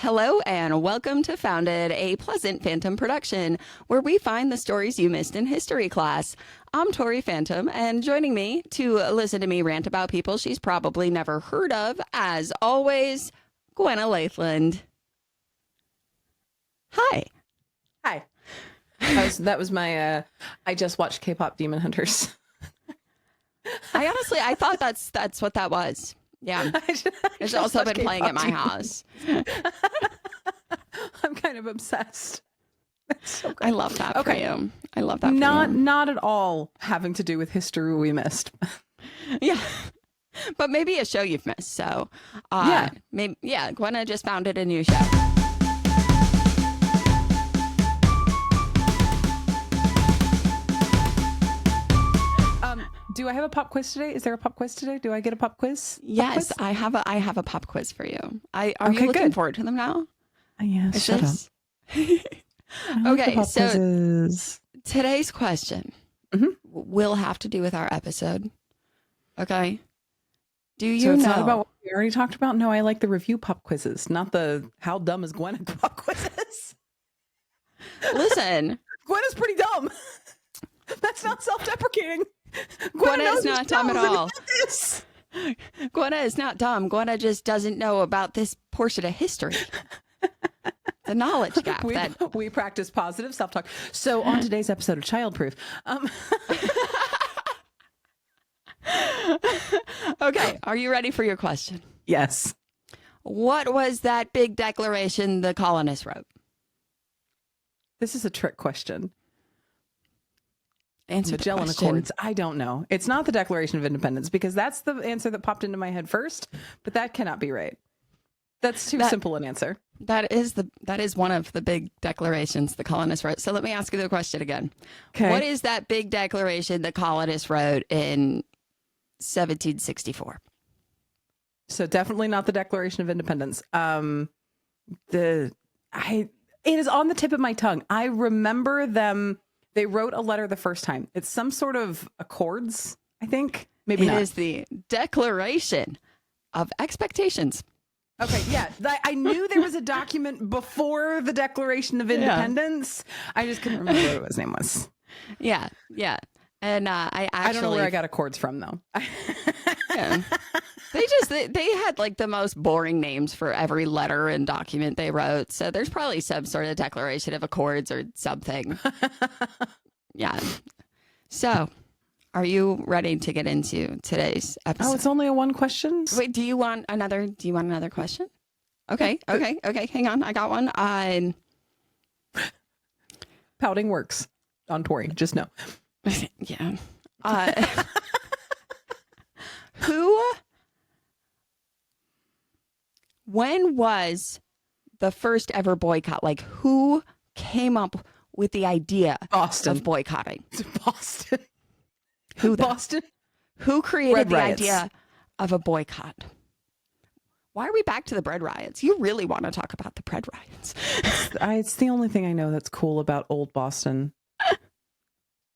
Hello and welcome to Founded, a Pleasant Phantom production, where we find the stories you missed in history class. I'm Tori Phantom, and joining me to listen to me rant about people she's probably never heard of, as always, Gwenna Lathland. Hi. Hi. That was my I just watched K-pop Demon Hunters. I thought that's what that was. Yeah. It's also been playing at my house. I'm kind of obsessed. So good. I love that for you. I love that for you. Not at all having to do with history we missed. Yeah. But maybe a show you've missed. So, Gwenna just founded a new show. Do I have a pop quiz today? Is there a pop quiz today? Do I get a pop quiz? Yes, I have a pop quiz for you. Are you looking forward to them now? Yes. Shut up. Okay, so today's question will have to do with our episode. Okay. Do you know? It's not about what we already talked about? No, I like the review pop quizzes, not the how dumb is Gwen at pop quizzes. Listen. Gwen is pretty dumb. That's not self-deprecating. Gwenna is not dumb at all. Gwenna is not dumb. Gwenna just doesn't know about this portion of history. The knowledge gap. We practice positive self-talk. So on today's episode of Childproof. Okay, are you ready for your question? Yes. What was that big declaration the colonists wrote? This is a trick question. Answer Magellan Accords. I don't know. It's not the Declaration of Independence because that's the answer that popped into my head first, but that cannot be right. That's too simple an answer. That is one of the big declarations the colonists wrote. So let me ask you the question again. Okay. What is that big declaration the colonists wrote in 1764? So definitely not the Declaration of Independence. It is on the tip of my tongue. I remember them. They wrote a letter the first time. It's some sort of accords, I think. Maybe not. It is the Declaration of Expectations. Okay, yeah. I knew there was a document before the Declaration of Independence. Yeah. I just couldn't remember what his name was. Yeah. And I don't know where I got accords from, though. Yeah. They had like the most boring names for every letter and document they wrote. So there's probably some sort of declaration of accords or something. Yeah. So are you ready to get into today's episode? Oh, it's only a one question? Wait, do you want another question? Okay. Hang on. I got one. Pouting works on Tori. Just know. Yeah. When was the first ever boycott? Like, who came up with the idea of boycotting? Boston. Who? Boston. Who created the riots. idea of a boycott? Why are we back to the bread riots? You really want to talk about the bread riots? It's the only thing I know that's cool about old Boston.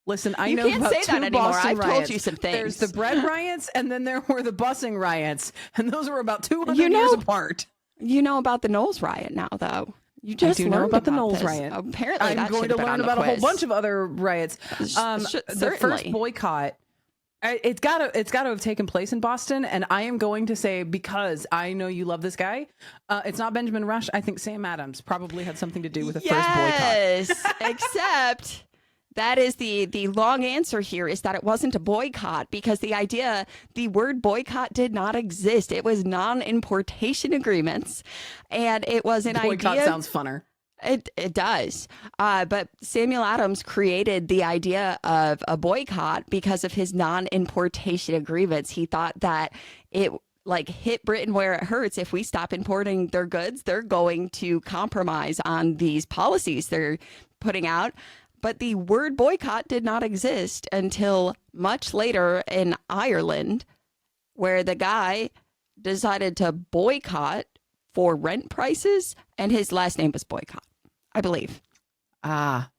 Listen, I know about two Boston riots. I've told you some things. There's the bread riots, and then there were the busing riots, and those were about 200 years apart. You know about the Knowles riot now, though. You just know about the Knowles riot. Apparently, I'm going to learn about a whole bunch of other riots. The first boycott, it's got to have taken place in Boston, and I am going to say, because I know you love this guy, it's not Benjamin Rush. I think Sam Adams probably had something to do with the first boycott. Yes, except that is the long answer here is that it wasn't a boycott because the word boycott did not exist. It was non-importation agreements, and it was an idea. Boycott sounds funner. It does. But Samuel Adams created the idea of a boycott because of his non-importation agreements. He thought that it hit Britain where it hurts. If we stop importing their goods, they're going to compromise on these policies they're putting out. But the word boycott did not exist until much later in Ireland, where the guy decided to boycott for rent prices, and his last name was Boycott, I believe. Ah.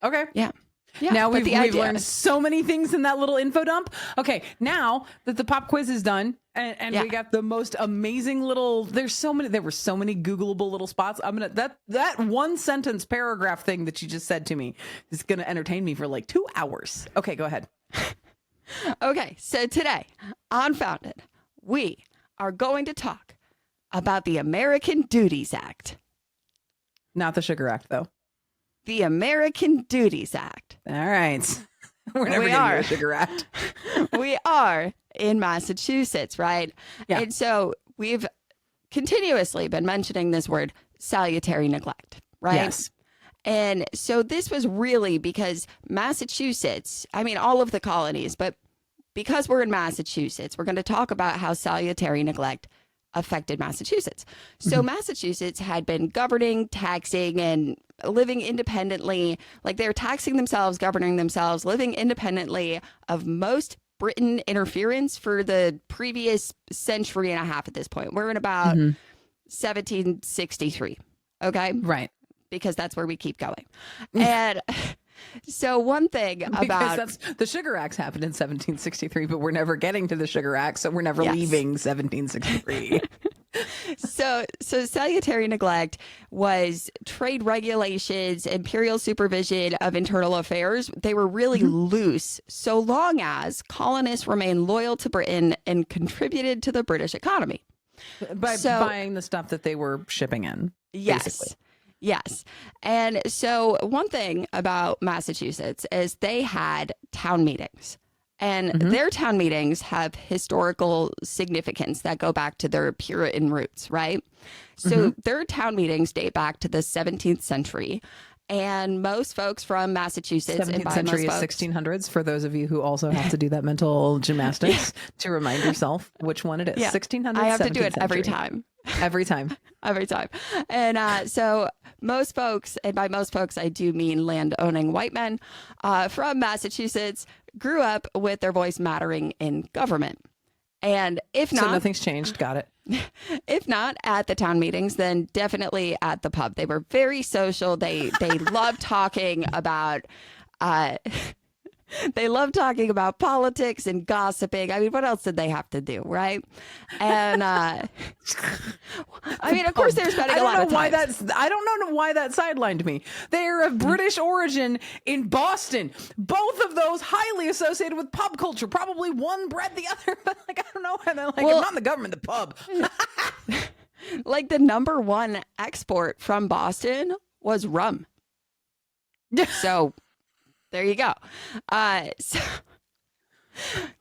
Okay. Yeah. Yeah, now we've learned so many things in that little info dump. Okay, now that the pop quiz is done and we got the most amazing little, there were so many Googleable little spots. I'm going to, that one sentence paragraph thing that you just said to me is going to entertain me for like 2 hours. Okay, go ahead. Okay, so today on Founded, we are going to talk about the American Duties Act. Not the Sugar Act, though. The American Duties Act. All right. We're never getting to the Sugar Act. We are in Massachusetts, right? Yeah. And so we've continuously been mentioning this word, salutary neglect, right? Yes. And so this was really because Massachusetts, I mean, all of the colonies, but because we're in Massachusetts, we're going to talk about how salutary neglect affected Massachusetts. So Massachusetts had been governing, taxing, and living independently. Like they're taxing themselves, governing themselves, living independently of most Britain interference for the previous century and a half at this point. We're in about 1763. Okay. Right. Because that's where we keep going. And so one thing about the Sugar Acts happened in 1763, but we're never getting to the Sugar Act, so we're never leaving 1763. So salutary neglect was trade regulations, imperial supervision of internal affairs. They were really loose, so long as colonists remained loyal to Britain and contributed to the British economy by buying the stuff that they were shipping in. Yes. Basically. Yes. And so one thing about Massachusetts is they had town meetings. And their town meetings have historical significance that go back to their Puritan roots, right? So their town meetings date back to the 17th century. And most folks from Massachusetts, 17th century is 1600s, for those of you who also have to do that mental gymnastics to remind yourself which one it is. 1600s, I have to do it century. every time. Every time. Every time. And so most folks, and by most folks, I do mean land-owning white men from Massachusetts, grew up with their voice mattering in government. And if not... So nothing's changed. Got it. If not at the town meetings, then definitely at the pub. They were very social. They loved talking about... They love talking about politics and gossiping. I mean, what else did they have to do, right? And I mean, of course, they're spending a lot of time. I don't know why that sidelined me. They're of British origin in Boston. Both of those highly associated with pub culture. Probably one bred the other, but like I don't know. And they're like, not the government, the pub. Like the number one export from Boston was rum. So. There you go. So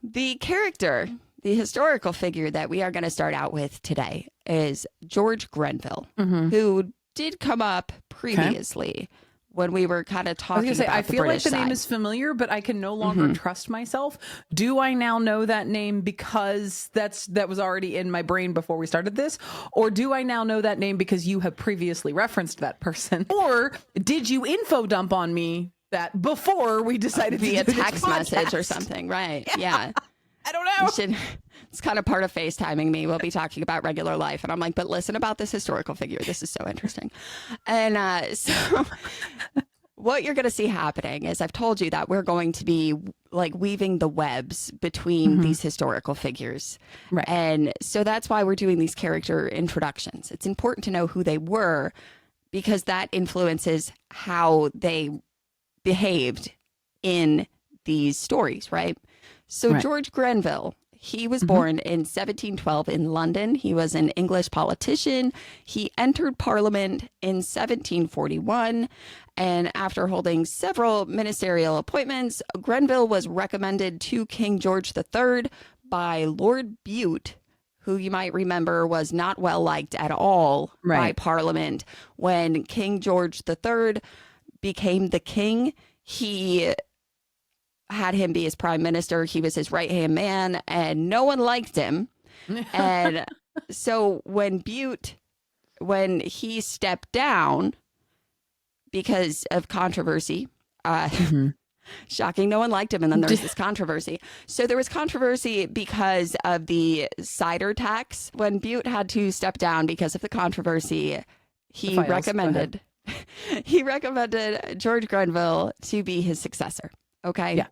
the character, the historical figure that we are going to start out with today is George Grenville, who did come up previously when we were kind of talking about the British side. I feel like the name is familiar, but I can no longer trust myself. Do I now know that name because that was already in my brain before we started this? Or do I now know that name because you have previously referenced that person? Or did you info dump on me that before we decided to via do text message or something, right? Yeah. I don't know. It's kind of part of FaceTiming me. We'll be talking about regular life, and I'm like, but listen about this historical figure. This is so interesting. And so what you're going to see happening is I've told you that we're going to be like weaving the webs between these historical figures. Right. And so that's why we're doing these character introductions. It's important to know who they were because that influences how they behaved in these stories, right? So George Grenville, he was born in 1712 in London. He was an English politician. He entered Parliament in 1741. And after holding several ministerial appointments, Grenville was recommended to King George III by Lord Bute, who you might remember was not well liked at all by Parliament. When King George III became the king, he had him be his prime minister. He was his right-hand man, and no one liked him. And so when he stepped down because of controversy, shocking, no one liked him, and then there's this controversy. So there was controversy because of the cider tax. When Bute had to step down because of the controversy, he recommended... he recommended George Grenville to be his successor. Okay. Yeah.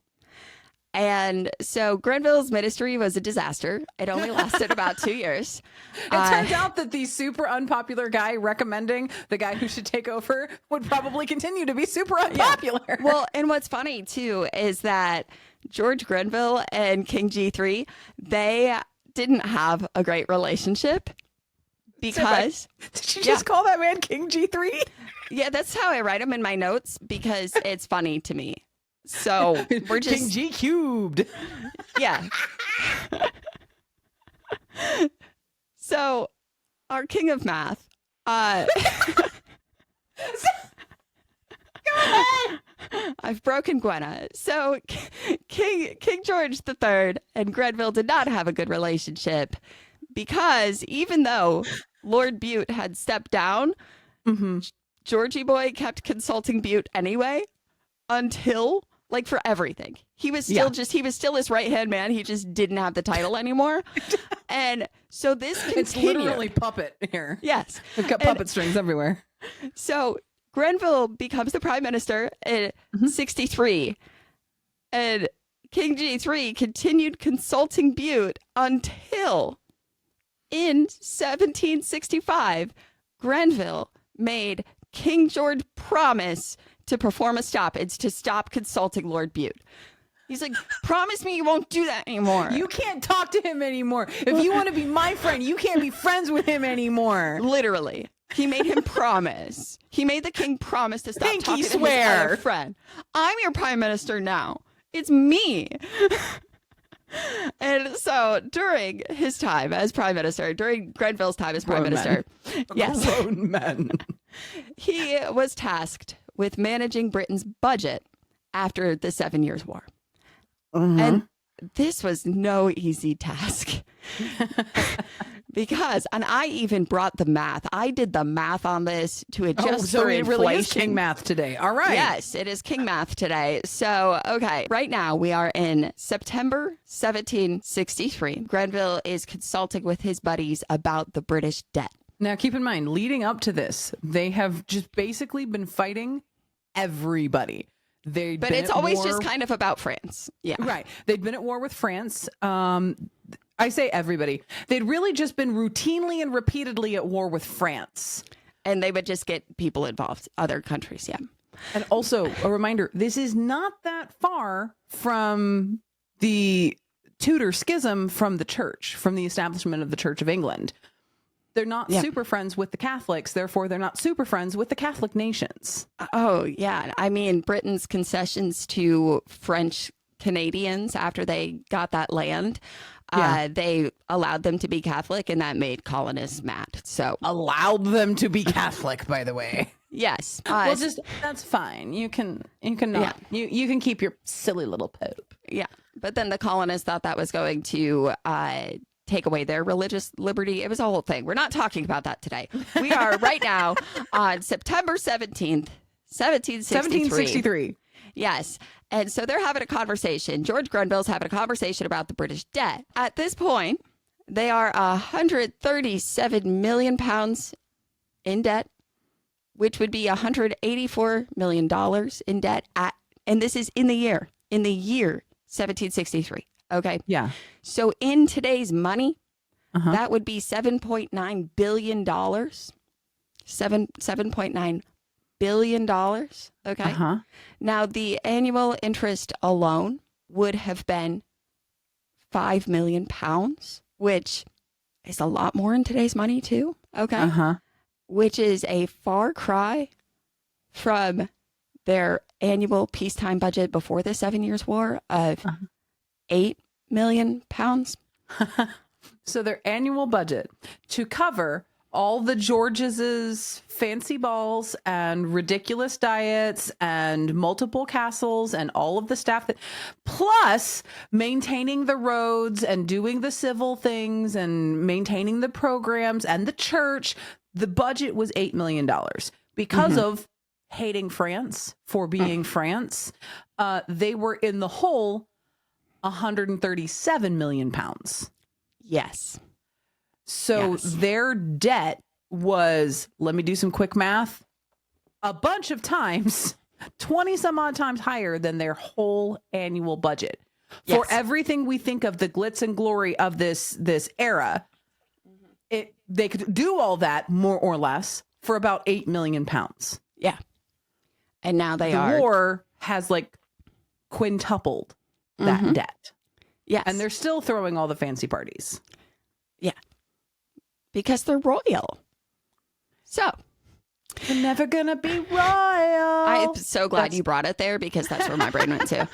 And so Grenville's ministry was a disaster. It only lasted about 2 years. It turns out that the super unpopular guy recommending the guy who should take over would probably continue to be super unpopular. Yeah. Well, and what's funny too is that George Grenville and King G3, they didn't have a great relationship because... Did you just call that man King G3? Yeah, that's how I write them in my notes because it's funny to me. So we're just King G cubed. Yeah. So our king of math, I've broken Gwenna. So King George III and Grenville did not have a good relationship because even though Lord Bute had stepped down, Georgie boy kept consulting Bute anyway until, like, for everything. He was still he was still his right-hand man. He just didn't have the title anymore. And so this continued. It's literally puppet here. Yes. We've got puppet strings everywhere. So Grenville becomes the prime minister in 63. And King G3 continued consulting Bute until in 1765, Grenville made King George promise to perform a stoppage to stop consulting Lord Bute. He's like, promise me you won't do that anymore. You can't talk to him anymore. If you want to be my friend, you can't be friends with him anymore. Literally. He made him promise. He made the king promise to stop Pinky talking swear. to his other friend. I'm your prime minister now. It's me. And so during his time as prime minister, during Grenville's time as prime minister, grown men, he was tasked with managing Britain's budget after the 7 Years' War. And this was no easy task. Because, and I even brought the math. I did the math on this to adjust for it inflation. Really is king math today. All right. Yes, it is king math today. So, okay, right now we are in September 1763. Grenville is consulting with his buddies about the British debt. Now, keep in mind, leading up to this, they have just basically been fighting everybody. But it's always just kind of about France. Yeah. Right. They'd been at war with France. I say everybody. They'd really just been routinely and repeatedly at war with France. And they would just get people involved, other countries, yeah. And also, a reminder, this is not that far from the Tudor schism from the church, from the establishment of the Church of England. They're not super friends with the Catholics, therefore they're not super friends with the Catholic nations. Oh, yeah. I mean, Britain's concessions to French Canadians after they got that land, they allowed them to be Catholic, and that made colonists mad. So allowed them to be Catholic, by the way. Yes. Well, just that's fine. You can not. You can keep your silly little pope. Yeah. But then the colonists thought that was going to take away their religious liberty. It was a whole thing. We're not talking about that today. We are right now on September 17th, 1763. Yes. And so they're having a conversation. George Grenville's having a conversation about the British debt. At this point, they are 137 million pounds in debt, which would be $184 million in debt and this is in the year 1763. Okay. Yeah. So in today's money, that would be $7.9 billion. $7.9 billion. Okay. Now the annual interest alone would have been 5 million pounds, which is a lot more in today's money too. Okay. Which is a far cry from their annual peacetime budget before the 7 Years' War of 8 million pounds. So their annual budget to cover all the Georges' fancy balls and ridiculous diets and multiple castles and all of the staff that, plus maintaining the roads and doing the civil things and maintaining the programs and the church, the budget was $8 million because of hating France for being France. They were in the hole 137 million pounds. Yes. So their debt was, let me do some quick math, a bunch of times, 20 some odd times higher than their whole annual budget. For everything we think of the glitz and glory of this era, they could do all that more or less for about 8 million pounds. Yeah. And now the war has like quintupled that debt. Yes. And they're still throwing all the fancy parties. Yeah. Because they're royal. So they're never gonna be royal. I'm so glad you brought it there, because that's where my brain went to.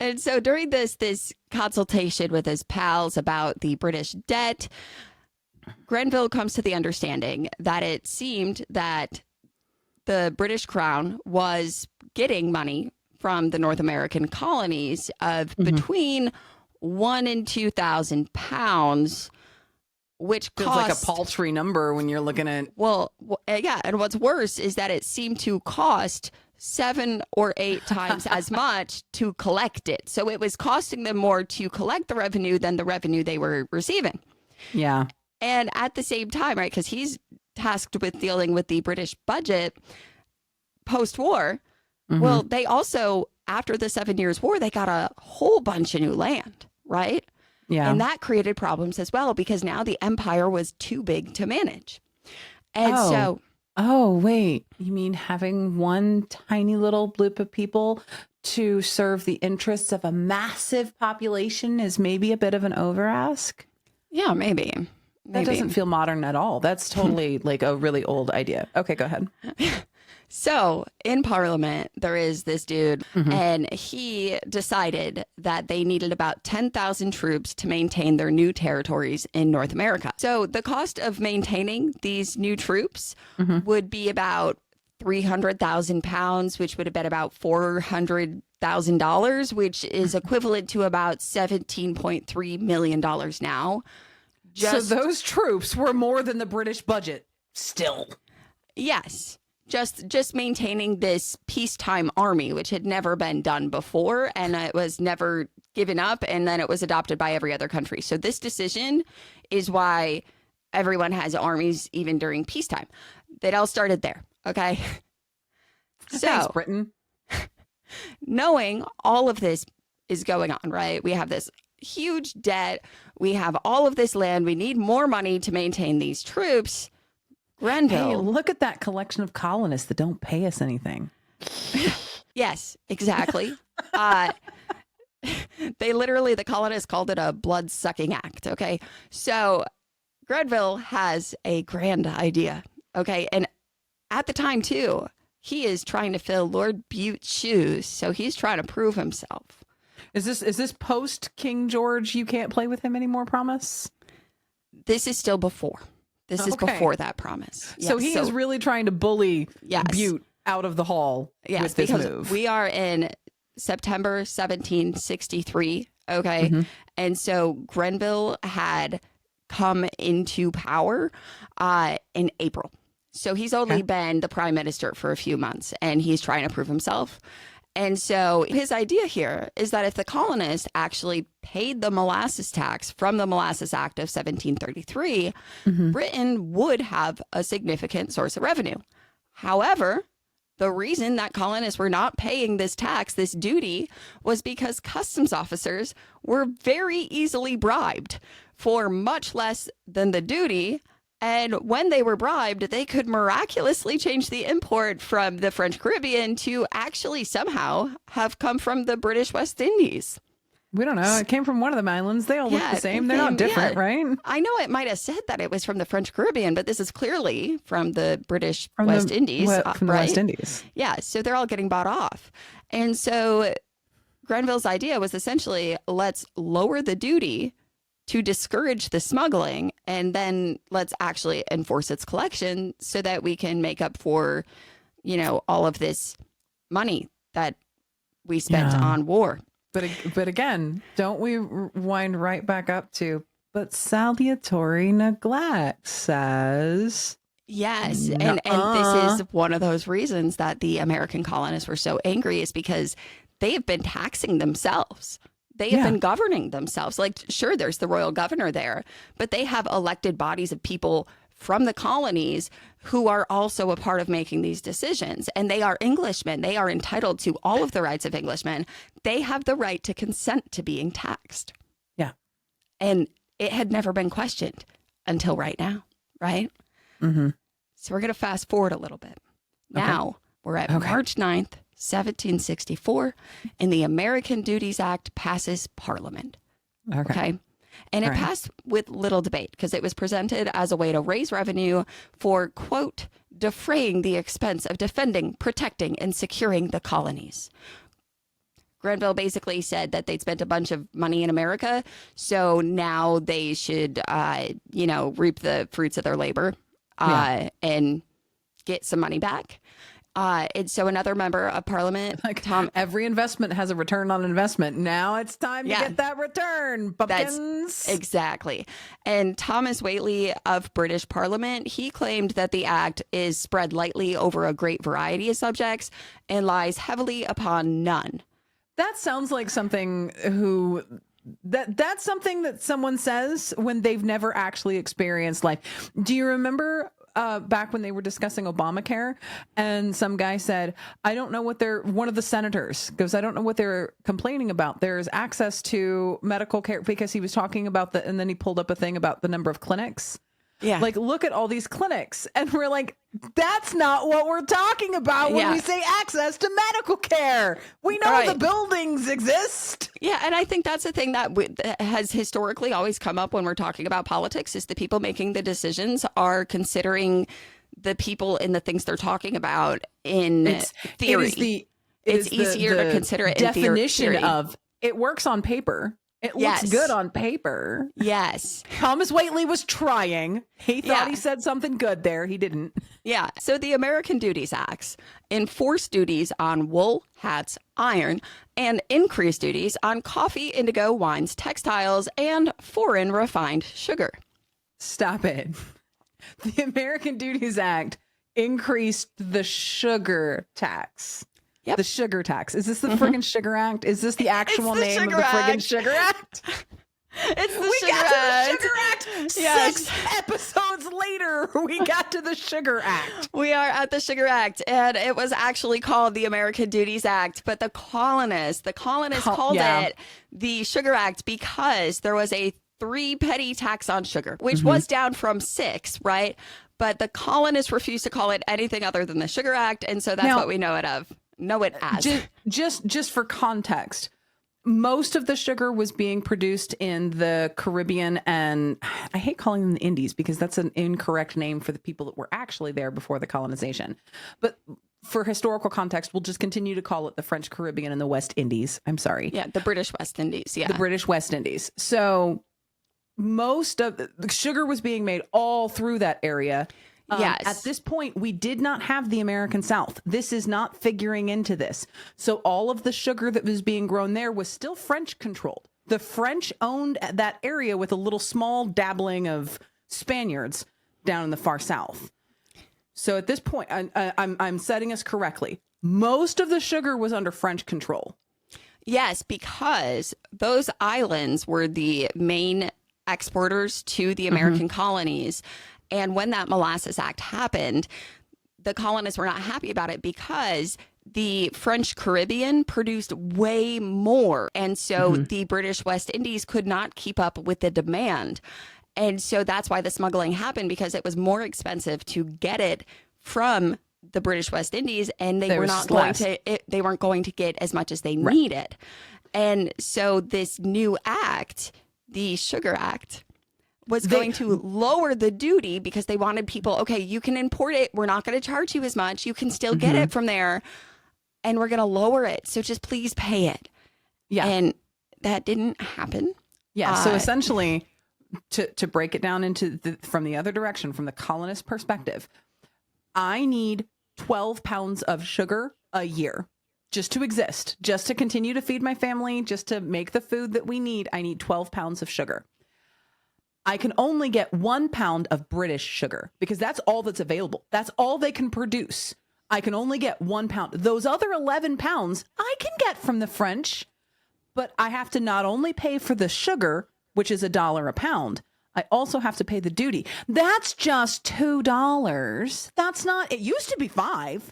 And so during this consultation with his pals about the British debt, Grenville comes to the understanding that it seemed that the British Crown was getting money from the North American colonies of between £1,000 and £2,000, which feels cost like a paltry number when you're looking at. Well, yeah, and what's worse is that it seemed to cost 7 or 8 times as much to collect it. So it was costing them more to collect the revenue than the revenue they were receiving. Yeah. And at the same time, right, because he's tasked with dealing with the British budget post-war. Well, they also, after the 7 Years' War, they got a whole bunch of new land, right? Yeah. And that created problems as well, because now the empire was too big to manage. And Oh, wait. You mean having one tiny little bloop of people to serve the interests of a massive population is maybe a bit of an over-ask? Yeah, maybe. That doesn't feel modern at all. That's totally like a really old idea. Okay, go ahead. So in Parliament, there is this dude, and he decided that they needed about 10,000 troops to maintain their new territories in North America. So the cost of maintaining these new troops would be about £300,000, which would have been about $400,000, which is equivalent to about $17.3 million now. So those troops were more than the British budget still. Yes. Just maintaining this peacetime army, which had never been done before, and it was never given up, and then it was adopted by every other country. So this decision is why everyone has armies even during peacetime. It all started there, okay? Thanks, Britain. Knowing all of this is going on, right? We have this huge debt. We have all of this land. We need more money to maintain these troops. Grenville. Hey, look at that collection of colonists that don't pay us anything. Yes, exactly. The colonists called it a blood-sucking act, okay? So Grenville has a grand idea, okay? And at the time, too, he is trying to fill Lord Bute's shoes, so he's trying to prove himself. Is this post King George, you can't play with him anymore promise? This is still before. This is before that promise. So he is really trying to bully Bute out of the hall with this move. We are in September 1763, okay? And so Grenville had come into power in April. So he's only been the prime minister for a few months, and he's trying to prove himself. And so his idea here is that if the colonists actually paid the molasses tax from the Molasses Act of 1733, Britain would have a significant source of revenue. However, the reason that colonists were not paying this tax, this duty, was because customs officers were very easily bribed for much less than the duty. And when they were bribed, they could miraculously change the import from the French Caribbean to actually somehow have come from the British West Indies. We don't know. It came from one of them islands. They all look the same. They're not different, right? I know it might have said that it was from the French Caribbean, but this is clearly from the British West Indies. From the West Indies. Yeah, so they're all getting bought off. And so Grenville's idea was essentially, let's lower the duty to discourage the smuggling, and then let's actually enforce its collection so that we can make up for, all of this money that we spent on war. But again, don't we wind right back up to, but salutary neglect says... Yes, and this is one of those reasons that the American colonists were so angry, is because they have been taxing themselves. They have been governing themselves. Like, sure, there's the royal governor there, but they have elected bodies of people from the colonies who are also a part of making these decisions. And they are Englishmen. They are entitled to all of the rights of Englishmen. They have the right to consent to being taxed. Yeah. And it had never been questioned until right now, right? Mm-hmm. So we're going to fast forward a little bit. Now we're at March 9th, 1764, and the American Duties Act passes Parliament. Okay. And it passed with little debate because it was presented as a way to raise revenue for, quote, defraying the expense of defending, protecting, and securing the colonies. Grenville basically said that they'd spent a bunch of money in America, so now they should, reap the fruits of their labor and get some money back. And so another member of Parliament, every investment has a return on investment. Now it's time to get that return, pumpkins. Exactly. And Thomas Whately of British Parliament, he claimed that the act is spread lightly over a great variety of subjects and lies heavily upon none. That sounds like something that's something that someone says when they've never actually experienced life. Do you remember back when they were discussing Obamacare and some guy said, I don't know what one of the senators goes, I don't know what they're complaining about. There's access to medical care, because he was talking about and then he pulled up a thing about the number of clinics. Yeah. Like, look at all these clinics. And we're like, that's not what we're talking about when we say access to medical care. We know the buildings exist. Yeah. And I think that's the thing that has historically always come up when we're talking about politics is the people making the decisions are considering the people in the things they're talking about in theory. It's easier to consider it in definition of it works on paper. It looks good on paper. Yes. Thomas Whately was trying. He thought he said something good there. He didn't. Yeah. So the American Duties Acts enforce duties on wool, hats, iron, and increase duties on coffee, indigo, wines, textiles, and foreign refined sugar. Stop it. The American Duties Act increased the sugar tax. Yep. The sugar tax. Is this the friggin' Sugar Act? Is this the actual name of the friggin' Sugar Act? It's the Sugar Act. The Sugar Act. Yes. 6 episodes later, we got to the Sugar Act. We are at the Sugar Act, and it was actually called the American Duties Act, but the colonists called it the Sugar Act because there was a 3 petty tax on sugar, which was down from 6, right? But the colonists refused to call it anything other than the Sugar Act, and so that's what we know it as. Just for context, most of the sugar was being produced in the Caribbean, and I hate calling them the Indies because that's an incorrect name for the people that were actually there before the colonization. But for historical context, we'll just continue to call it the French Caribbean and the West Indies. I'm sorry. Yeah, the British West Indies. Yeah. The British West Indies. So most of the sugar was being made all through that area. Yes. At this point, we did not have the American South. This is not figuring into this. So all of the sugar that was being grown there was still French controlled. The French owned that area with a little small dabbling of Spaniards down in the far south. So at this point, I'm setting us correctly. Most of the sugar was under French control. Yes, because those islands were the main exporters to the American colonies. And when that Molasses Act happened, the colonists were not happy about it because the French Caribbean produced way more. And so the British West Indies could not keep up with the demand. And so that's why the smuggling happened, because it was more expensive to get it from the British West Indies, and they weren't going to get as much as they needed. And so this new act, the Sugar Act, was going to lower the duty because they wanted people, okay, you can import it. We're not going to charge you as much. You can still get it from there, and we're going to lower it. So just please pay it. Yeah. And that didn't happen. Yeah. So essentially, to break it down into from the other direction, from the colonist perspective, I need 12 pounds of sugar a year just to exist, just to continue to feed my family, just to make the food that we need. I need 12 pounds of sugar. I can only get 1 pound of British sugar because that's all that's available. That's all they can produce. I can only get 1 pound. Those other 11 pounds I can get from the French, but I have to not only pay for the sugar, which is $1 a pound, I also have to pay the duty. That's just $2. That's not, it used to be $5.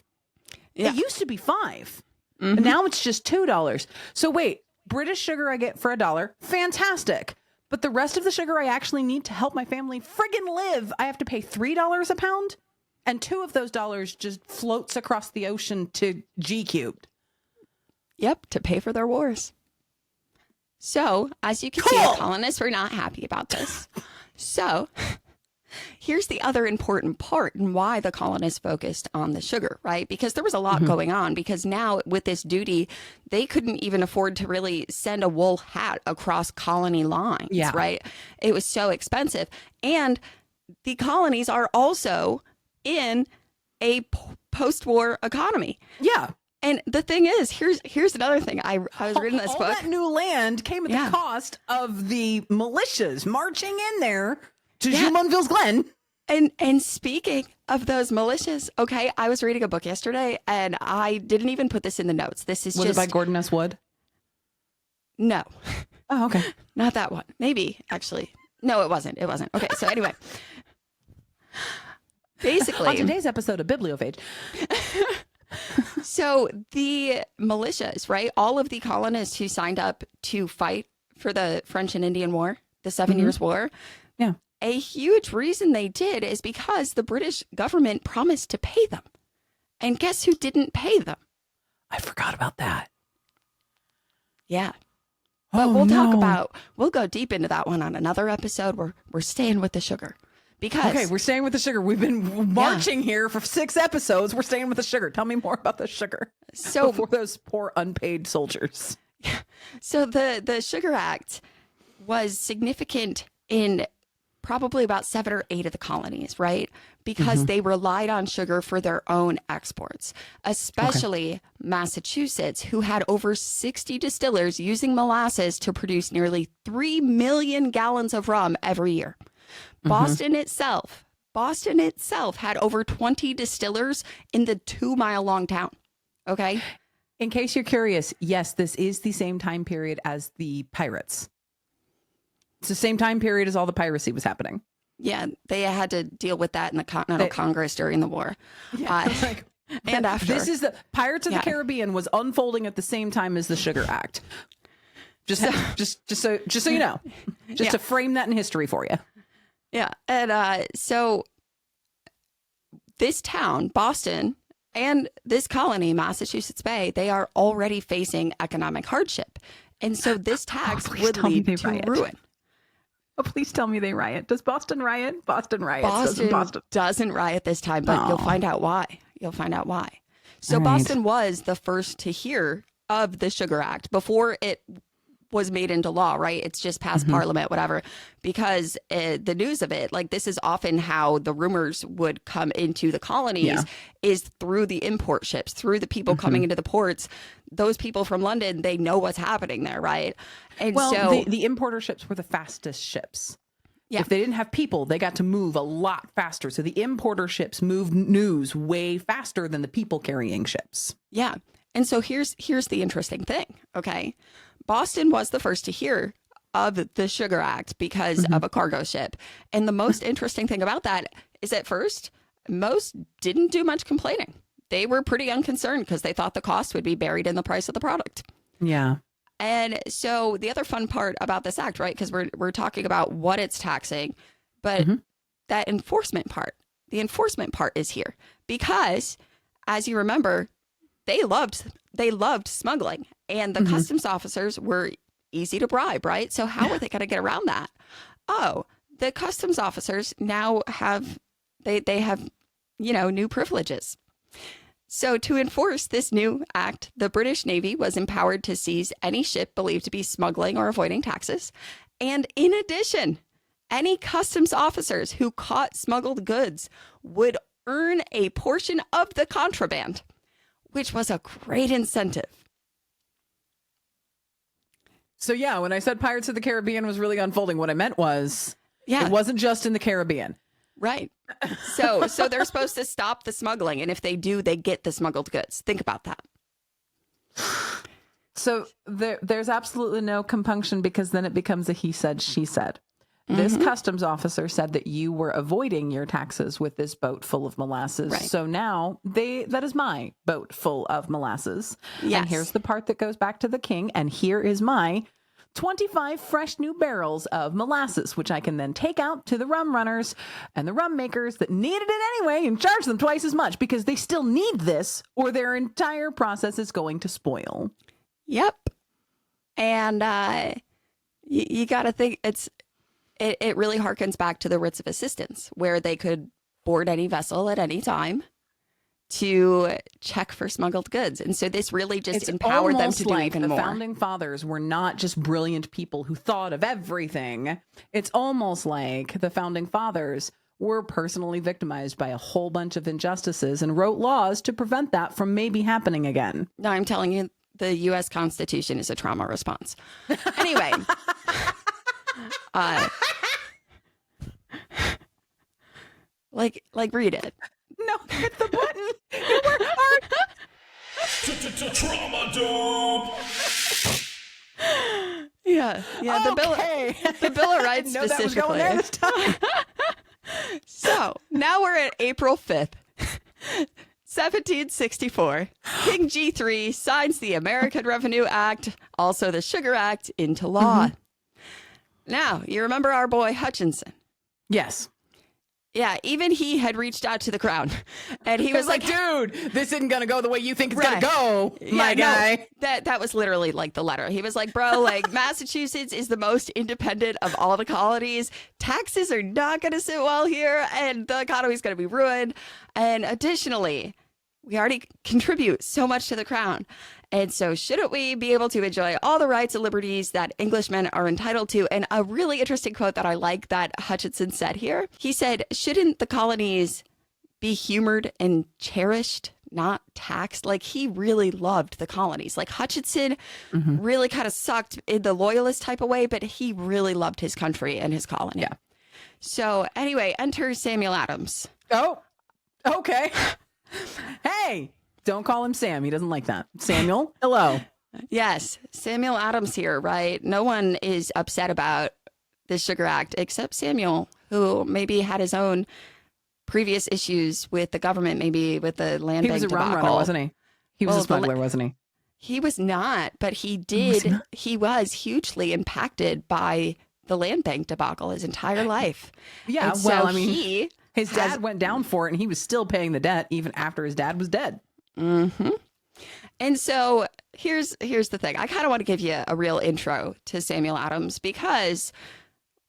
Yeah. It used to be $5. And now it's just $2. So wait, British sugar I get for $1. Fantastic. But the rest of the sugar I actually need to help my family friggin' live, I have to pay $3 a pound? And 2 of those dollars just floats across the ocean to G cubed. Yep, to pay for their wars. So, as you can see, the colonists were not happy about this. So, here's the other important part and why the colonists focused on the sugar, right? Because there was a lot going on, because now with this duty, they couldn't even afford to really send a wool hat across colony lines, right? It was so expensive. And the colonies are also in a post-war economy. Yeah. And the thing is, here's another thing. I was reading this book. All that new land came at the cost of the militias marching in there to Jumonville's Glen. And speaking of those militias, okay, I was reading a book yesterday, and I didn't even put this in the notes. This is was it by Gordon S. Wood? No. Oh, okay. Not that one. Maybe, actually. No, it wasn't. It wasn't. Okay, so anyway. Basically. On today's episode of Bibliophage. So the militias, right? All of the colonists who signed up to fight for the French and Indian War, the 7 Years' War. Yeah. A huge reason they did is because the British government promised to pay them. And guess who didn't pay them? I forgot about that. Yeah. But we'll go deep into that one on another episode. We're staying with the sugar. Okay, we're staying with the sugar. We've been marching here for 6 episodes. We're staying with the sugar. Tell me more about the sugar. So for those poor unpaid soldiers. So the Sugar Act was significant in probably about 7 or 8 of the colonies, right? Because they relied on sugar for their own exports, especially Massachusetts, who had over 60 distillers using molasses to produce nearly 3 million gallons of rum every year. Boston itself had over 20 distillers in the 2-mile-long town. Okay. In case you're curious, yes, this is the same time period as the pirates. It's the same time period as all the piracy was happening. Yeah, they had to deal with that in the Continental Congress during the war. Yeah, and after. This is the Pirates of the Caribbean was unfolding at the same time as the Sugar Act. Just so you know, to frame that in history for you. Yeah. And so this town, Boston, and this colony, Massachusetts Bay, they are already facing economic hardship. And so this tax would lead to ruin. Oh, please tell me they riot. Does Boston riot? Boston riots. Boston doesn't riot this time, but you'll find out why. So Boston was the first to hear of the Sugar Act before it was made into law, right? It's just past Parliament, whatever, because the news of it, like this is often how the rumors would come into the colonies is through the import ships, through the people coming into the ports. Those people from London, they know what's happening there, right? And so the importer ships were the fastest ships. Yeah. If they didn't have people, they got to move a lot faster. So the importer ships moved news way faster than the people carrying ships. Yeah. And so here's the interesting thing, okay? Boston was the first to hear of the Sugar Act because of a cargo ship. And the most interesting thing about that is at first, most didn't do much complaining. They were pretty unconcerned because they thought the cost would be buried in the price of the product. Yeah. And so the other fun part about this act, right, because we're talking about what it's taxing, but that enforcement part, the enforcement part is here because, as you remember, they loved smuggling, and the customs officers were easy to bribe, right? So how are they going to get around that? Oh, the customs officers now have they have new privileges. So to enforce this new act, the British Navy was empowered to seize any ship believed to be smuggling or avoiding taxes. And in addition, any customs officers who caught smuggled goods would earn a portion of the contraband, which was a great incentive. So yeah, when I said Pirates of the Caribbean was really unfolding, what I meant was it wasn't just in the Caribbean. Right. So they're supposed to stop the smuggling. And if they do, they get the smuggled goods. Think about that. So there's absolutely no compunction because then it becomes a he said, she said. This customs officer said that you were avoiding your taxes with this boat full of molasses. Right. So now that is my boat full of molasses. Yes. And here's the part that goes back to the king. And here is my 25 fresh new barrels of molasses, which I can then take out to the rum runners and the rum makers that needed it anyway and charge them twice as much because they still need this or their entire process is going to spoil. Yep. And you got to think it really harkens back to the writs of assistance where they could board any vessel at any time to check for smuggled goods. And so this really just empowered them to do even more. The founding fathers were not just brilliant people who thought of everything. It's almost like the founding fathers were personally victimized by a whole bunch of injustices and wrote laws to prevent that from maybe happening again. No, I'm telling you, the U.S. Constitution is a trauma response. Anyway. Like read it. No, hit the button. It worked hard. Trauma dump. Yeah. The Bill of Rights I know specifically. That was going there this time. So now we're at April 5th, 1764. King G3 signs the American Revenue Act, also the Sugar Act, into law. Now, you remember our boy Hutchinson? Yes. Yeah, even he had reached out to the crown. And he was like, dude, this isn't going to go the way you think it's going to go, my guy. No, that was literally like the letter. He was like, bro, like Massachusetts is the most independent of all the colonies. Taxes are not going to sit well here and the economy's going to be ruined. And additionally, we already contribute so much to the crown. And so shouldn't we be able to enjoy all the rights and liberties that Englishmen are entitled to? And a really interesting quote that I like that Hutchinson said here. He said, shouldn't the colonies be humored and cherished, not taxed? Like he really loved the colonies. Like Hutchinson really kind of sucked in the loyalist type of way, but he really loved his country and his colony. Yeah. So anyway, enter Samuel Adams. Oh, okay. Hey. Don't call him Sam. He doesn't like that. Samuel, hello. Yes, Samuel Adams here, right? No one is upset about the Sugar Act except Samuel, who maybe had his own previous issues with the government, maybe with the land bank debacle. He was a rum runner, wasn't he? He was a smuggler, wasn't he? He was not, but he did. He was hugely impacted by the land bank debacle his entire life. Yeah, and well, so I mean, his dad went down for it and he was still paying the debt even after his dad was dead. And so here's the thing. I kind of want to give you a real intro to Samuel Adams because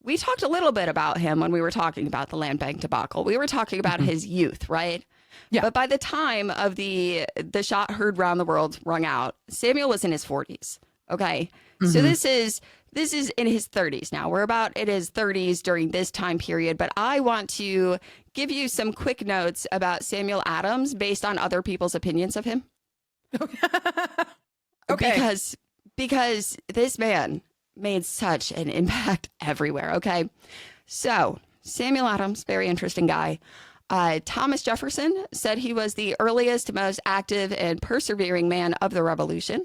we talked a little bit about him when we were talking about the land bank debacle. We were talking about his youth, right? Yeah. But by the time of the shot heard round the world rung out, Samuel was in his 40s. Okay. So this is in his 30s now. We're about in his 30s during this time period. But I want to give you some quick notes about Samuel Adams based on other people's opinions of him. Okay. Because this man made such an impact everywhere. Okay. So Samuel Adams, very interesting guy. Thomas Jefferson said he was the earliest, most active and persevering man of the Revolution.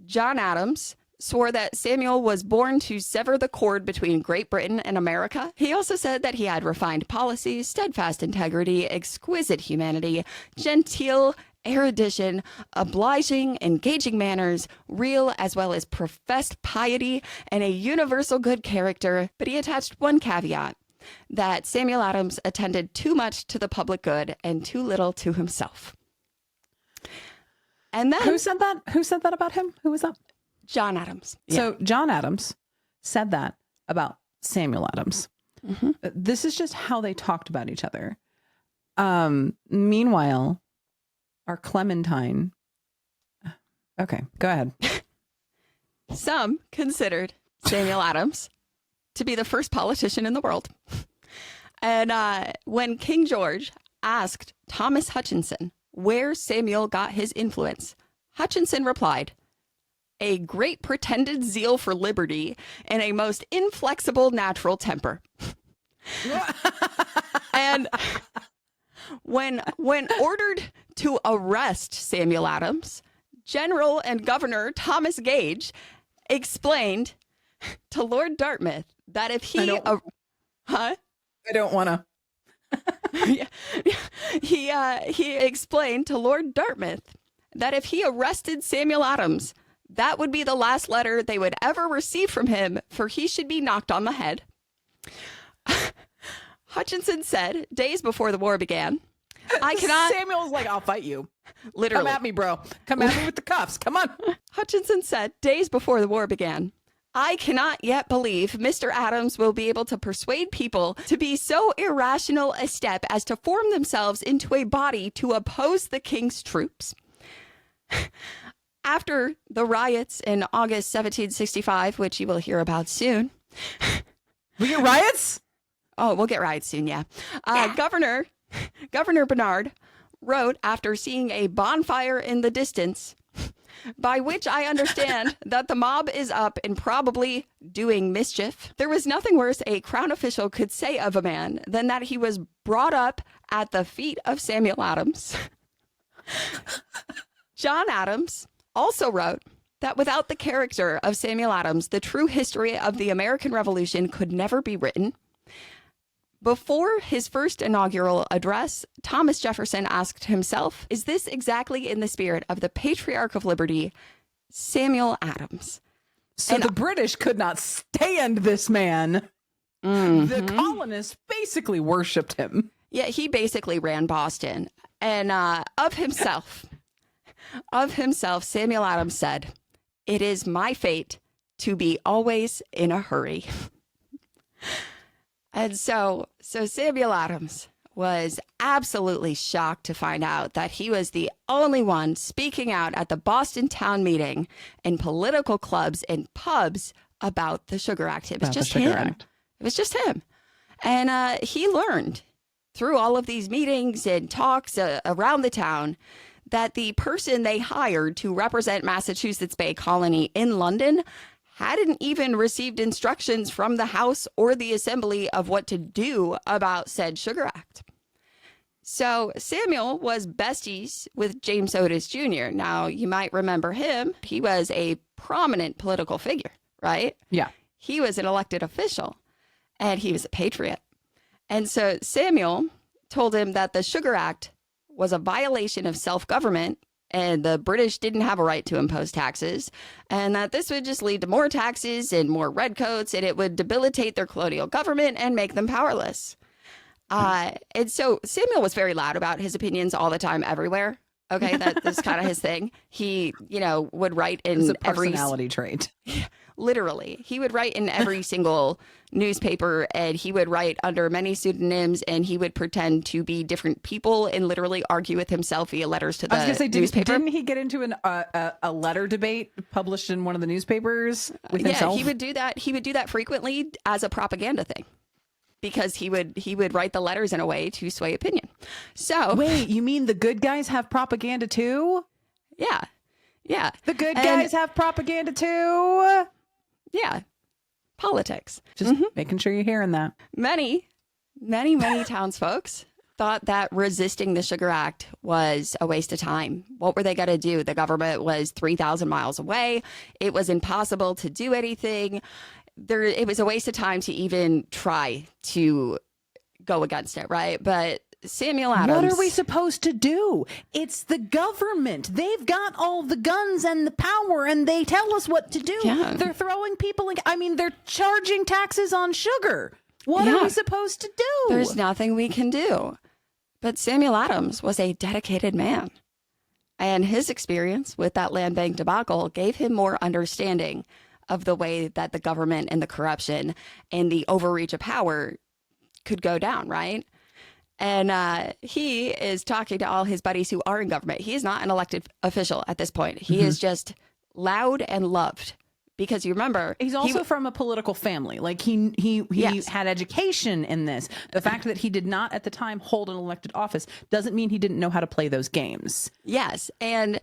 John Adams swore that Samuel was born to sever the cord between Great Britain and America. He also said that he had refined policy, steadfast integrity, exquisite humanity, genteel erudition, obliging, engaging manners, real as well as professed piety, and a universal good character. But he attached one caveat, that Samuel Adams attended too much to the public good and too little to himself. And then Who said that? Who said that about him? Who was that? John Adams. So John Adams said that about Samuel Adams. This is just how they talked about each other. Meanwhile, our Clementine. Okay, go ahead. Some considered Samuel Adams to be the first politician in the world. And when King George asked Thomas Hutchinson where Samuel got his influence, Hutchinson replied, "A great pretended zeal for liberty and a most inflexible natural temper." And when ordered to arrest Samuel Adams, General and Governor Thomas Gage explained to Lord Dartmouth that if he, I don't want to. He explained to Lord Dartmouth that if he arrested Samuel Adams, that would be the last letter they would ever receive from him, for he should be knocked on the head. Hutchinson said days before the war began, I cannot. Samuel's like, I'll fight you. Literally. Come at me, bro. Come at me with the cuffs. Come on. Hutchinson said days before the war began, I cannot yet believe Mr. Adams will be able to persuade people to be so irrational a step as to form themselves into a body to oppose the king's troops. After the riots in August 1765, which you will hear about soon. We get riots? Oh, we'll get riots soon, yeah. Governor Bernard wrote after seeing a bonfire in the distance, by which I understand that the mob is up and probably doing mischief. There was nothing worse a crown official could say of a man than that he was brought up at the feet of Samuel Adams. John Adams also wrote that without the character of Samuel Adams, the true history of the American Revolution could never be written. Before his first inaugural address, Thomas Jefferson asked himself, is this exactly in the spirit of the Patriarch of Liberty, Samuel Adams? So the British could not stand this man. Mm-hmm. The colonists basically worshipped him. Yeah, he basically ran Boston. And of himself, Samuel Adams said, it is my fate to be always in a hurry. And so Samuel Adams was absolutely shocked to find out that he was the only one speaking out at the Boston town meeting in political clubs and pubs about the Sugar Act. It was just him. It was just him. And he learned through all of these meetings and talks around the town that the person they hired to represent Massachusetts Bay Colony in London hadn't even received instructions from the House or the Assembly of what to do about said Sugar Act. So Samuel was besties with James Otis Jr. Now, you might remember him. He was a prominent political figure, right? Yeah. He was an elected official, and he was a patriot. And so Samuel told him that the Sugar Act was a violation of self-government, and the British didn't have a right to impose taxes, and that this would just lead to more taxes and more redcoats, and it would debilitate their colonial government and make them powerless. And so Samuel was very loud about his opinions all the time, everywhere. Okay, that's kind of his thing. He, would write in every personality trait. Literally, he would write in every single newspaper, and he would write under many pseudonyms, and he would pretend to be different people and literally argue with himself via letters to the newspaper. Didn't he get into a letter debate published in one of the newspapers with himself? Yeah, he would do that. He would do that frequently as a propaganda thing, because he would write the letters in a way to sway opinion. So wait, you mean the good guys have propaganda too? Yeah. Yeah. The good guys have propaganda too? Yeah. Politics. Just making sure you're hearing that. Many townsfolks thought that resisting the Sugar Act was a waste of time. What were they going to do? The government was 3,000 miles away. It was impossible to do anything. It was a waste of time to even try to go against it, right? But Samuel Adams. What are we supposed to do? It's the government. They've got all the guns and the power, and they tell us what to do. Yeah. They're throwing people they're charging taxes on sugar. What are we supposed to do? There's nothing we can do. But Samuel Adams was a dedicated man. And his experience with that land bank debacle gave him more understanding of the way that the government and the corruption and the overreach of power could go down, right? And he is talking to all his buddies who are in government. He is not an elected official at this point. He is just loud and loved. Because you remember, he's also from a political family. Like he had education in this. The fact that he did not at the time hold an elected office doesn't mean he didn't know how to play those games. Yes. And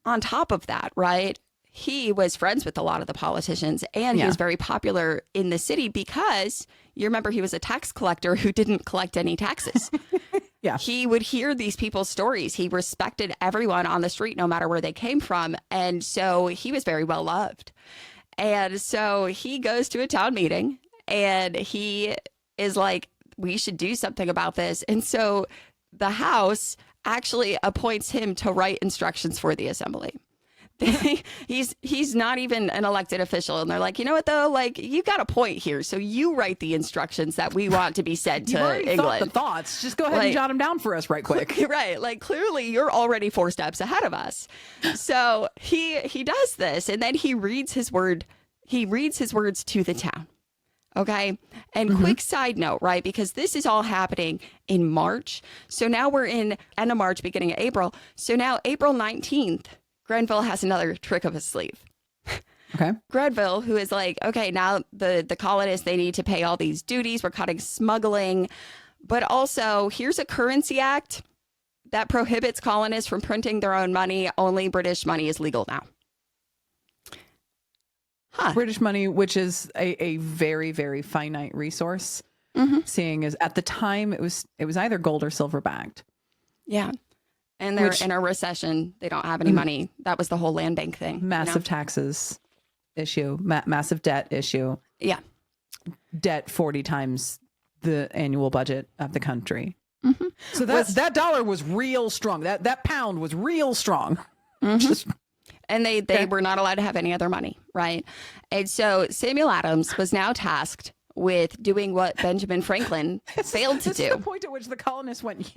on top of that, right, he was friends with a lot of the politicians, and he was very popular in the city because you remember he was a tax collector who didn't collect any taxes. Yeah. He would hear these people's stories. He respected everyone on the street, no matter where they came from. And so he was very well loved. And so he goes to a town meeting and he is like, we should do something about this. And so the House actually appoints him to write instructions for the assembly. He's not even an elected official, and they're like, you know what though, like you got a point here, so you write the instructions that we want to be said to England. Thought the thoughts, just go ahead and jot them down for us right quick. Right, like clearly you're already 4 steps ahead of us. So he does this, and then he reads his words to the town. Okay. And quick side note, right? Because this is all happening in March. So now we're in end of March, beginning of April. So now April 19th. Grenville has another trick up his sleeve. Okay. Grenville, who is like, okay, now the colonists, they need to pay all these duties. We're cutting smuggling. But also, here's a currency act that prohibits colonists from printing their own money. Only British money is legal now. Huh. British money, which is a very, very finite resource, seeing as at the time it was either gold or silver backed. Yeah. And they're in a recession. They don't have any money. That was the whole land bank thing. Massive taxes issue, massive debt issue. Yeah. Debt 40 times the annual budget of the country. So that dollar was real strong. That pound was real strong. And they were not allowed to have any other money, right? And so Samuel Adams was now tasked with doing what Benjamin Franklin failed to do. This is the point at which the colonists went,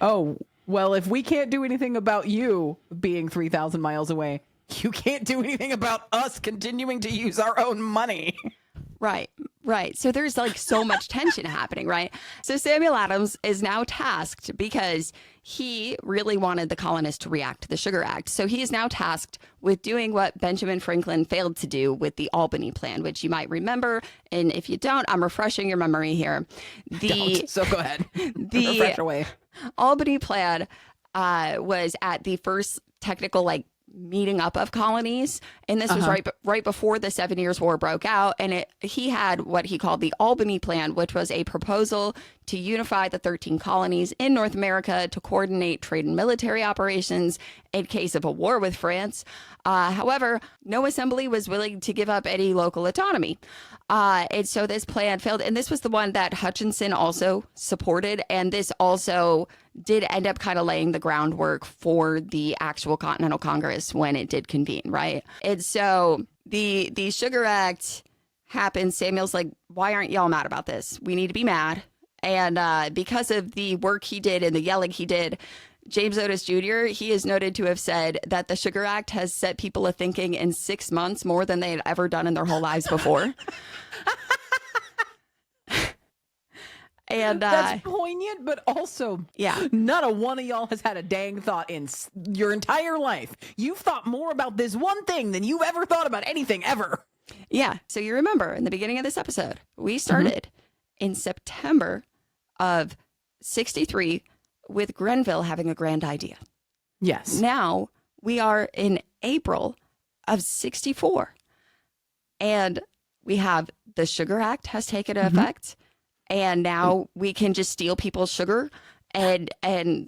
oh, well, if we can't do anything about you being 3,000 miles away, you can't do anything about us continuing to use our own money. Right. So there's like so much tension happening, right? So Samuel Adams is now tasked because he really wanted the colonists to react to the Sugar Act. So he is now tasked with doing what Benjamin Franklin failed to do with the Albany Plan, which you might remember. And if you don't, I'm refreshing your memory here. So go ahead. Refresh away. Albany Plan was at the first technical meeting up of colonies, and this was right before the 7 Years' War broke out. And he had what he called the Albany Plan, which was a proposal to unify the 13 colonies in North America to coordinate trade and military operations in case of a war with France. However, no assembly was willing to give up any local autonomy. And so this plan failed. And this was the one that Hutchinson also supported. And this also did end up kind of laying the groundwork for the actual Continental Congress when it did convene, right? And so the Sugar Act happened. Samuel's like, why aren't y'all mad about this? We need to be mad. And because of the work he did and the yelling he did, James Otis Jr., he is noted to have said that the Sugar Act has set people a thinking in 6 months more than they had ever done in their whole lives before. And that's poignant, but also, not a one of y'all has had a dang thought in your entire life. You've thought more about this one thing than you've ever thought about anything ever. Yeah. So you remember in the beginning of this episode, we started in September of 63 with Grenville having a grand idea. Yes. Now we are in April of 64. And we have the Sugar Act has taken effect. And now we can just steal people's sugar. And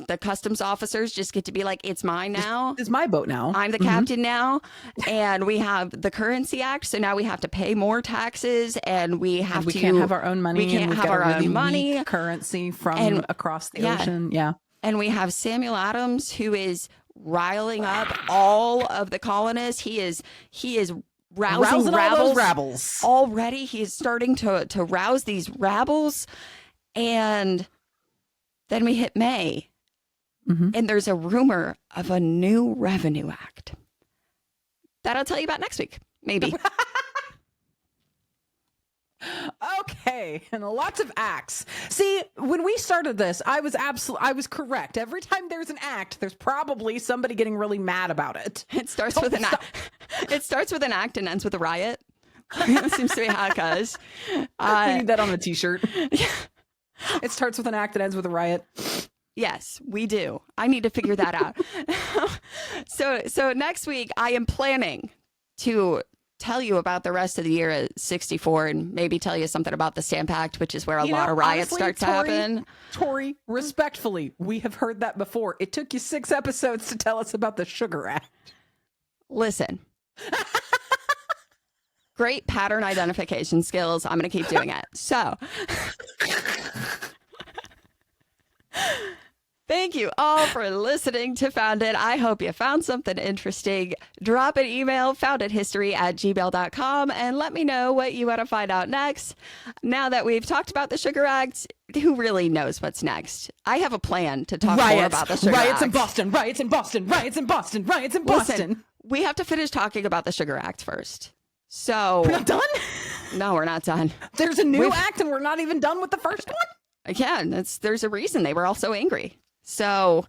the customs officers just get to be like, it's mine now. It's my boat now. I'm the captain now. And we have the Currency Act. So now we have to pay more taxes, and we can't have our own money. We can't have our own money. Currency from across the ocean. Yeah. And we have Samuel Adams, who is riling up all of the colonists. He is rousing all those rabbles. Already he is starting to rouse these rabbles. And then we hit May, and there's a rumor of a new revenue act that I'll tell you about next week, maybe. Okay, and lots of acts. See, when we started this, I was correct. Every time there's an act, there's probably somebody getting really mad about it. It starts with an act. It starts with an act and ends with a riot. That seems to be how it goes. We need that on a t-shirt. It starts with an act and ends with a riot. Yes, we do. I need to figure that out. So next week, I am planning to tell you about the rest of the year at 64 and maybe tell you something about the Stamp Act, which is where a lot of riots start to happen. Tori, respectfully, we have heard that before. It took you 6 episodes to tell us about the Sugar Act. Listen. Great pattern identification skills. I'm going to keep doing it. So thank you all for listening to Founded. I hope you found something interesting. Drop an email, foundedhistory@gmail.com, and let me know what you want to find out next. Now that we've talked about the Sugar Act, who really knows what's next? I have a plan to talk more about the Sugar Act. Riots in Boston, riots in Boston, riots in Boston, riots in Boston. Listen, we have to finish talking about the Sugar Act first. So we're not done? No, we're not done. There's a new act and we're not even done with the first one? Again, there's a reason they were all so angry. So,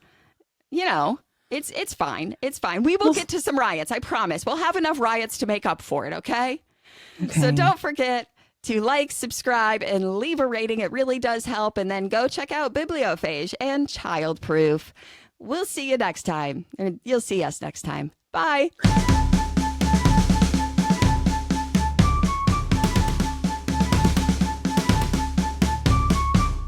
you know, it's fine. It's fine. We will get to some riots. I promise. We'll have enough riots to make up for it. Okay. So don't forget to like, subscribe, and leave a rating. It really does help. And then go check out Bibliophage and Childproof. We'll see you next time. You'll see us next time. Bye.